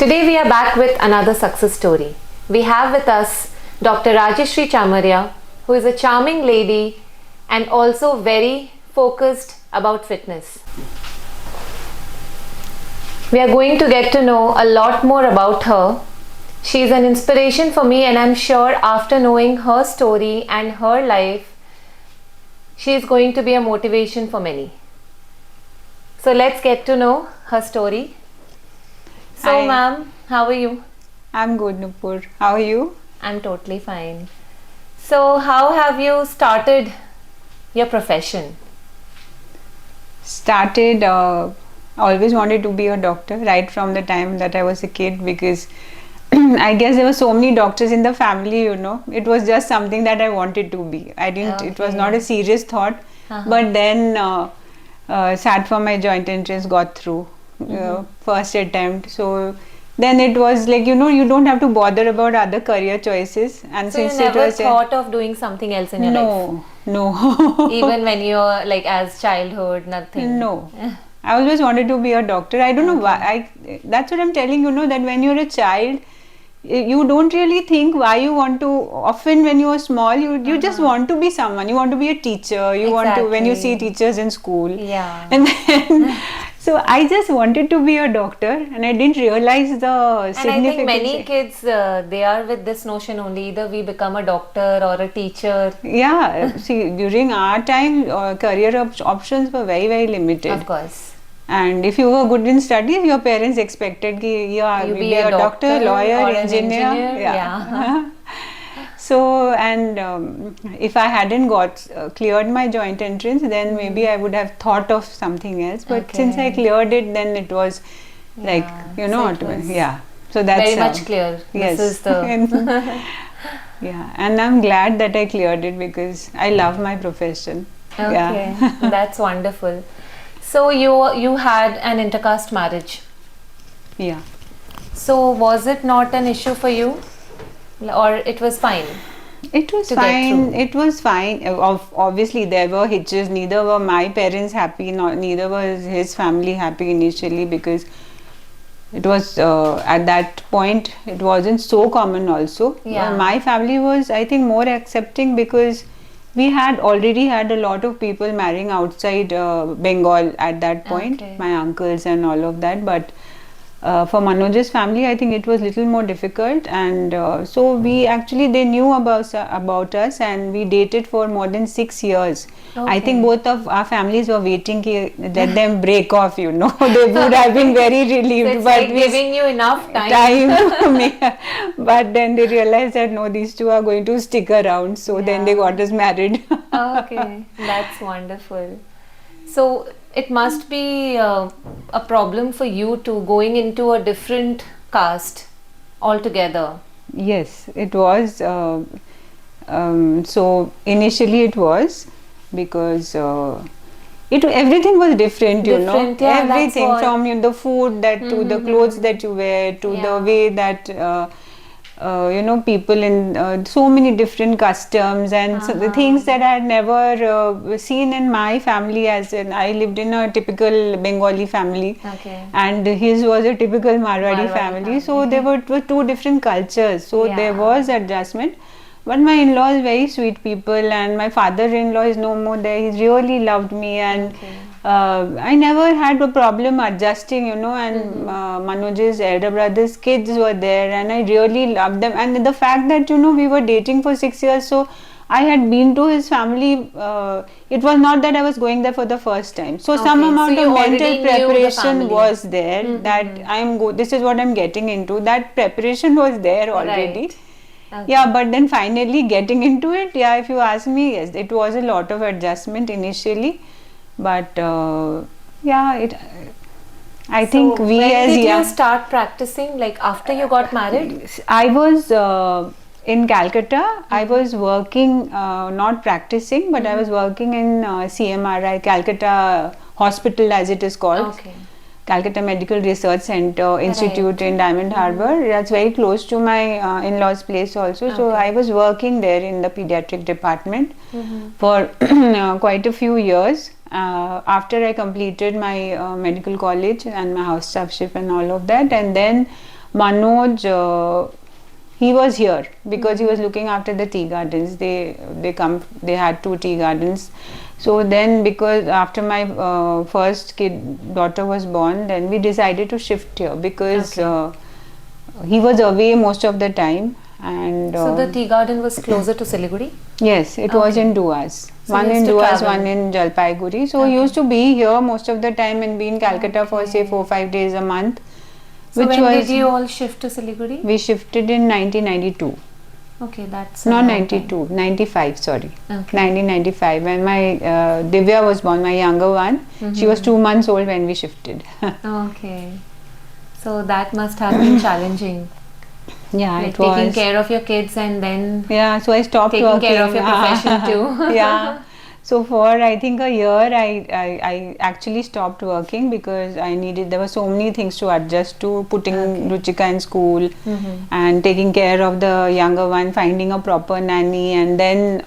Today we are back with another success story. We have with us Dr. Rajyashree Chamaria, who is a charming lady and also very focused about fitness. We are going to get to know a lot more about her. She is an inspiration for me, and I'm sure after knowing her story and her life, she is going to be a motivation for many. So let's get to know her story. So ma'am, how are you? I'm good, Nupur. How are you? I'm totally fine. So how have you started your profession? Always wanted to be a doctor right from the time that I was a kid, because I guess there were so many doctors in the family, It was just something that I wanted to be. It was not a serious thought, but then sat for my joint entrance, got through first attempt. So then it was like, you don't have to bother about other career choices. And so since you never thought of doing something else in your life? No. Even when you're like as childhood, nothing? No. I always wanted to be a doctor. I don't know why. That's what I'm telling you, that when you're a child, you don't really think why you want to. Often when you are small, you just want to be someone. You want to be a teacher. You want to, when you see teachers in school. Yeah. And then, so I just wanted to be a doctor, and I didn't realize the significance. And I think many kids, they are with this notion only, either we become a doctor or a teacher. Yeah. See, during our time, career options were very, very limited. Of course. And if you were good in studies, your parents expected that you be a doctor, lawyer, or engineer. Yeah. So, and if I hadn't cleared my joint entrance, then maybe I would have thought of something else. But since I cleared it, then it was like, So that's very much clear. Yes. This is the yeah, and I'm glad that I cleared it because I love my profession. Okay, yeah. That's wonderful. So you had an intercaste marriage. Yeah. So was it not an issue for you, or it was fine? It was fine. It was fine. Obviously, there were hitches. Neither were my parents happy. Neither was his family happy initially, because it was at that point it wasn't so common. Also, my family was, I think, more accepting because we had already had a lot of people marrying outside Bengal at that point, my uncles and all of that. But for Manoj's family, I think it was little more difficult, and so they knew about us, and we dated for more than 6 years. I think both of our families were waiting let them break off. They would have been very relieved. So it's but like giving you enough time. But then they realized that no, these two are going to stick around. So then they got us married. Okay, that's wonderful. So it must be a problem for you to going into a different caste altogether. Yes, it was. So initially it was because everything was different, everything from the food to the clothes that you wear to the way that people in so many different customs and so the things that I had never seen in my family. I lived in a typical Bengali family, and his was a typical Marwari family. So there were two different cultures. So there was adjustment. But my in-laws very sweet people, and my father-in-law is no more there. He really loved me, and I never had a problem adjusting, and Manoj's elder brother's kids were there, and I really loved them. And the fact that, we were dating for 6 years, so I had been to his family. It was not that I was going there for the first time. So some amount of mental preparation was there, that this is what I'm getting into. That preparation was there already. Yeah, but then finally getting into it, if you ask me, yes, it was a lot of adjustment initially, but I think when did you start practicing? Like after you got married? I was in Calcutta. I was working, not practicing, but I was working in CMRI, Calcutta Hospital as it is called. Calcutta Medical Research Center Institute in Diamond Harbour. That's very close to my in-laws' place also. So I was working there in the pediatric department for quite a few years. After I completed my medical college and my house staffship and all of that, and then Manoj, he was here because he was looking after the tea gardens. They had 2 tea gardens. So then, because after my first daughter was born, then we decided to shift here because he was away most of the time. And so the tea garden was closer to Siliguri? Yes, it was in Duas. So one in Duas, one in Jalpaiguri. So he used to be here most of the time and be in Calcutta for say 4-5 days a month. So when did you all shift to Siliguri? We shifted in 1992. Okay, that's not 92, 95, sorry. Okay. 1995, when my Divya was born, my younger one. She was 2 months old when we shifted. Okay. So that must have been challenging. Yeah, like it was. Taking care of your kids and then so I stopped taking working. care of your profession too. Yeah. So for I think a year, I actually stopped working because there were so many things to adjust to, putting Ruchika in school and taking care of the younger one, finding a proper nanny, and then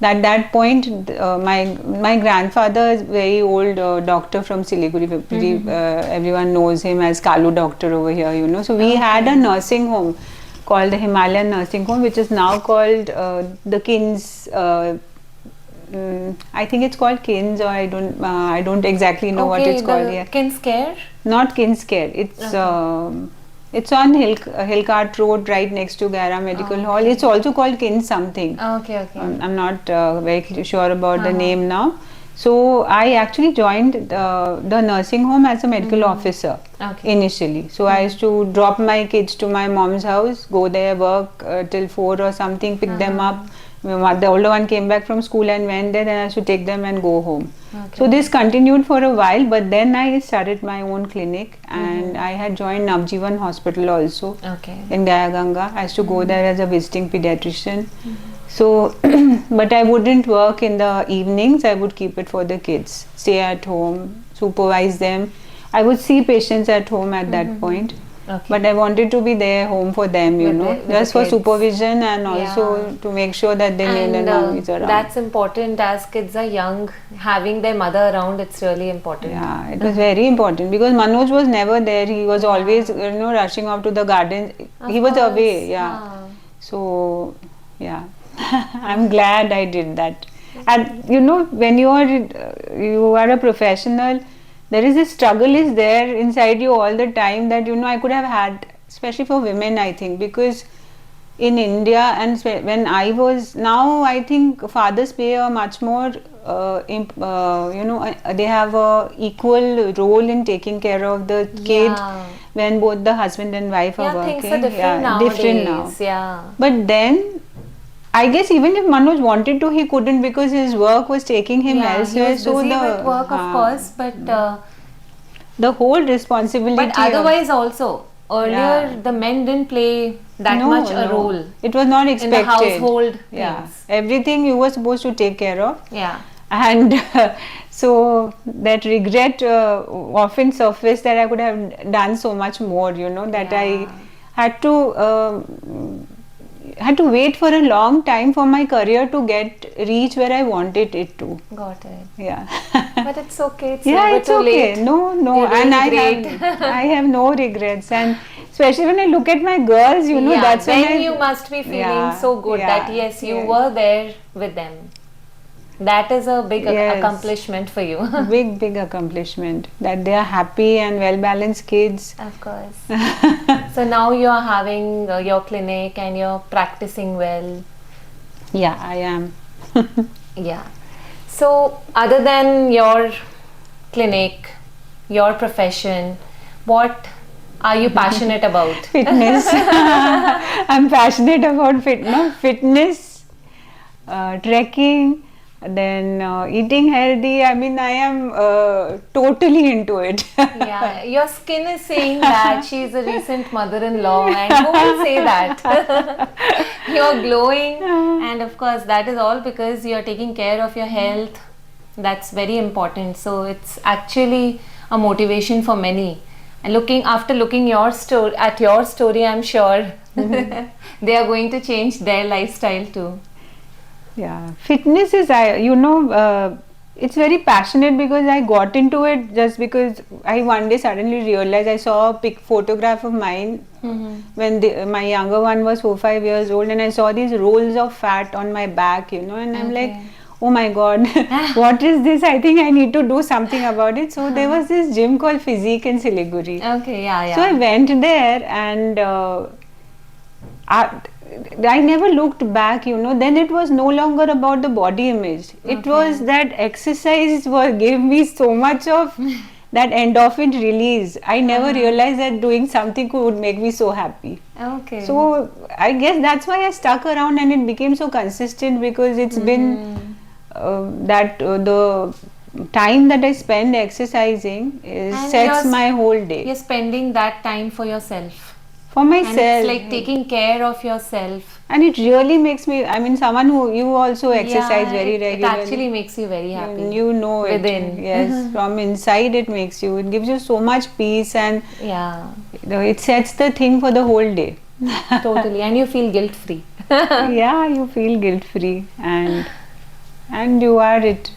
at that point, my grandfather is very old doctor from Siliguri. Everyone knows him as Kalu Doctor over here, you know. So we had a nursing home called the Himalayan Nursing Home, which is now called the Kins. I think it's called Kins, or I don't exactly know what it's called. Yeah, Kins Care? Not Kins Care. It's on Hillcart Road, right next to Kerr Medical Hall. It's also called Kins something. Okay. I'm not very sure about the name now. So I actually joined the nursing home as a medical officer initially. So I used to drop my kids to my mom's house, go there, work till 4 or something, pick them up. The older one came back from school and went there, then I used to take them and go home. So this continued for a while, but then I started my own clinic, and I had joined Navjeevan Hospital also in Gayaganga. I used to go there as a visiting pediatrician. So, but I wouldn't work in the evenings. I would keep it for the kids, stay at home, supervise them. I would see patients at home at that point. But I wanted to be there home for them, you know, just for supervision and also to make sure that they knew their mommies around. That's important as kids are young, having their mother around, it's really important. Yeah, it was very important because Manoj was never there. He was always, rushing off to the garden. He was away, So, I'm glad I did that. And when you are a professional, there is a struggle is there inside you all the time that I could have had, especially for women, I think, because in India and when I was, now I think fathers play a much more they have a equal role in taking care of the kid when both the husband and wife are working. Things are different nowadays. But then I guess even if Manoj wanted to, he couldn't because his work was taking him elsewhere. He was busy with work, of course, but the whole responsibility. But otherwise also, earlier the men didn't play that much a role. It was not expected. In the household things. Everything you were supposed to take care of. Yeah. And so that regret often surfaced that I could have done so much more, that I had to wait for a long time for my career to reach where I wanted it to. Got it. Yeah. But it's okay. It's never too okay. late. No. And I have no regrets. And especially when I look at my girls, that's when you must be feeling so good that yes, you were there with them. That is a big accomplishment for you. Big accomplishment that they are happy and well-balanced kids. Of course. So now you are having your clinic and you're practicing well. Yeah, I am. Yeah. So other than your clinic, your profession, what are you passionate about? Fitness. I'm passionate about fitness, trekking, then eating healthy. I mean, I am totally into it. Yeah, your skin is saying that. She's a recent mother-in-law, and who will say that? You're glowing, and of course that is all because you're taking care of your health. That's very important. So it's actually a motivation for many. And after looking at your story, I'm sure they are going to change their lifestyle too. Yeah, fitness is, it's very passionate because I got into it just because I one day suddenly realized I saw a photograph of mine when my younger one was 4-5 years old, and I saw these rolls of fat on my back, you know, and I'm like, oh my god, what is this? I think I need to do something about it. So there was this gym called Physique in Siliguri. Okay, yeah. So I went there, and I never looked back, you know. Then it was no longer about the body image. It was that exercise gave me so much of that endorphin release. I never realized that doing something would make me so happy. Okay. So I guess that's why I stuck around, and it became so consistent because it's been the time that I spend exercising sets my whole day. You're spending that time for yourself. For myself. And it's like taking care of yourself. And it really makes me, I mean, someone who, you also exercise very regularly. It actually makes you very happy. You know within. It. Yes, from inside it makes you, it gives you so much peace, and it sets the thing for the whole day. Totally, and you feel guilt free. Yeah, you feel guilt free, and you are it.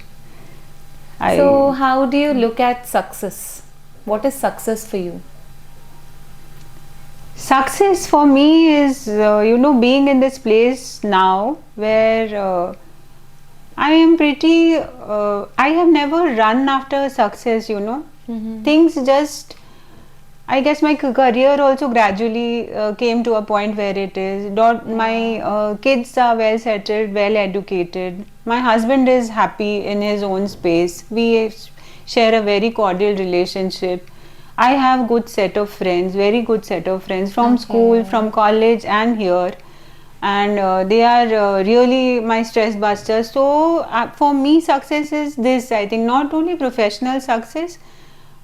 So how do you look at success? What is success for you? Success for me is, being in this place now where I am pretty, I have never run after success, you know. Things just, I guess my career also gradually came to a point where it is. My kids are well settled, well educated. My husband is happy in his own space. We share a very cordial relationship. I have good set of friends, very good set of friends from school, from college and here, and they are really my stress busters. So for me, success is this, I think, not only professional success,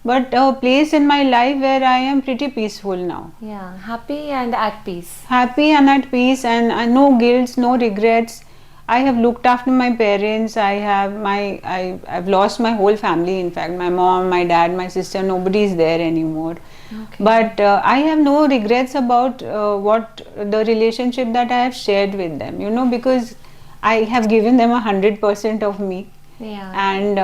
but a place in my life where I am pretty peaceful now. Yeah, happy and at peace. Happy and at peace, and no guilt, no regrets. I have looked after my parents. I've lost my whole family. In fact, my mom, my dad, my sister, nobody is there anymore. But I have no regrets about what the relationship that I have shared with them. You know, because I have given them 100% of me. And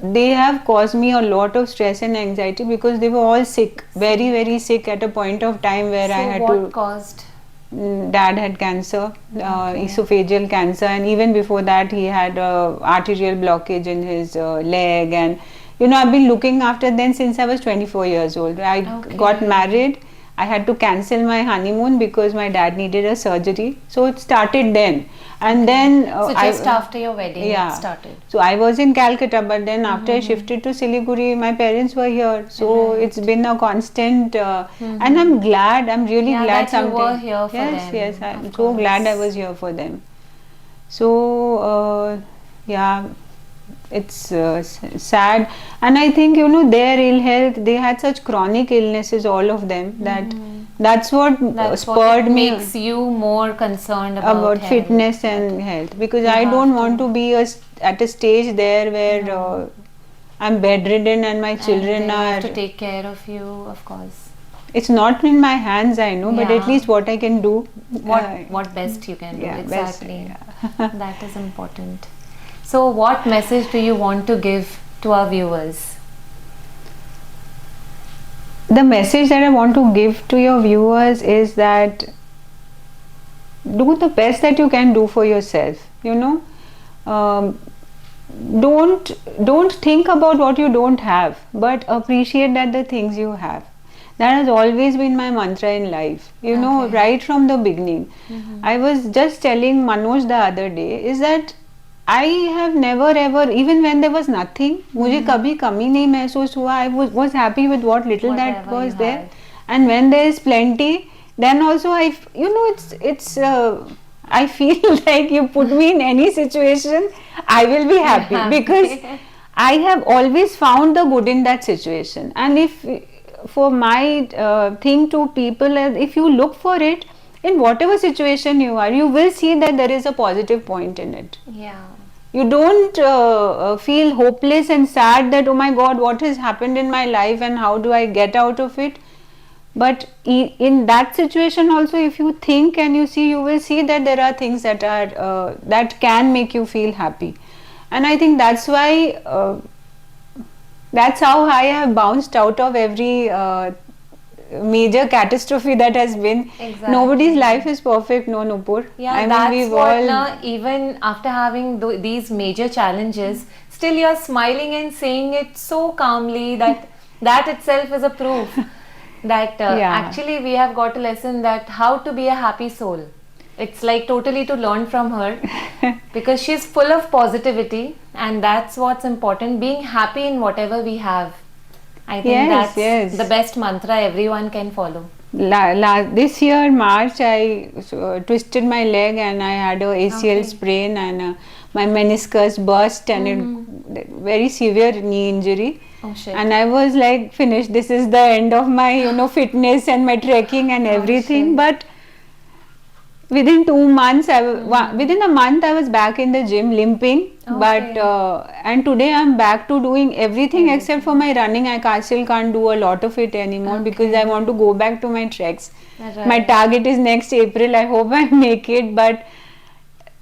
they have caused me a lot of stress and anxiety because they were all sick, very, very sick at a point of time where I had what caused? Dad had cancer, esophageal cancer, and even before that he had arterial blockage in his leg, and I've been looking after them since I was 24 years old. I got married. I had to cancel my honeymoon because my dad needed a surgery, so it started then. And then so just after your wedding it started. So I was in Calcutta, but then after I shifted to Siliguri, my parents were here. So it's been a constant, and I'm glad. I'm really glad that you were here for them. Yes, I'm so glad I was here for them. So it's sad, and I think their ill health. They had such chronic illnesses, all of them, that's what spurred me. Makes you more concerned about health. Fitness and health, because I don't want to be at a stage there where I'm bedridden and my children have to take care of you, of course. It's not in my hands, I know, but at least what I can do. What best you can do, exactly. That is important. So what message do you want to give to our viewers? The message that I want to give to your viewers is that do the best that you can do for yourself. Don't think about what you don't have, but appreciate the things you have. That has always been my mantra in life, right from the beginning. I was just telling Manoj the other day is that I have never ever, even when there was nothing, मुझे कभी कमी नहीं महसूस हुआ. I was happy with what little that was there, and when there is plenty, then also I feel like you put me in any situation, I will be happy because I have always found the good in that situation. And if for my thing to people, if you look for it in whatever situation you are, you will see that there is a positive point in it. You don't feel hopeless and sad that, oh my God, what has happened in my life and how do I get out of it? But in that situation also, if you think and you see, you will see that there are things that are that can make you feel happy. And I think that's why, that's how I have bounced out of every major catastrophe that has been. Exactly. Nobody's life is perfect, no, Nupur. Yeah, I mean, that's we've what, all, na, even after having these major challenges, still you're smiling and saying it so calmly that that itself is a proof that Yeah. actually we have got a lesson that how to be a happy soul. It's like totally to learn from her because she's full of positivity, and that's what's important, being happy in whatever we have. I think Yes, that's yes. the best mantra everyone can follow. This year March I twisted my leg and I had a ACL Okay. sprain, and my meniscus burst, and it very severe knee injury. Oh shit. And I was like, finished, this is the end of my fitness and my trekking and everything. shit. But within 2 months, within a month I was back in the gym limping. Okay. But and today I'm back to doing everything except for my running. I still can't do a lot of it anymore because I want to go back to my treks. Right. My target is next April. I hope I make it, but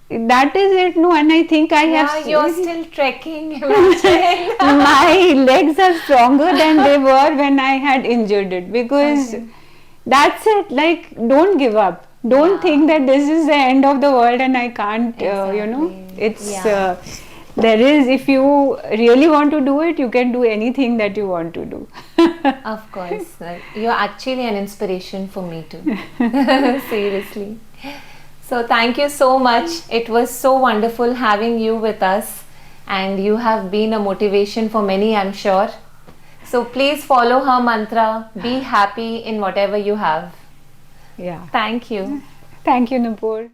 that is it. No, and I think I have. You're still trekking. Imagine. My legs are stronger than they were when I had injured it, because that's it. Like, don't give up. Don't think that this is the end of the world and I can't. It's there is. If you really want to do it, you can do anything that you want to do. Of course, you're actually an inspiration for me too. Seriously. So thank you so much. It was so wonderful having you with us, and you have been a motivation for many, I'm sure. So please follow her mantra. Be happy in whatever you have. Yeah. Thank you. Thank you, Nupur.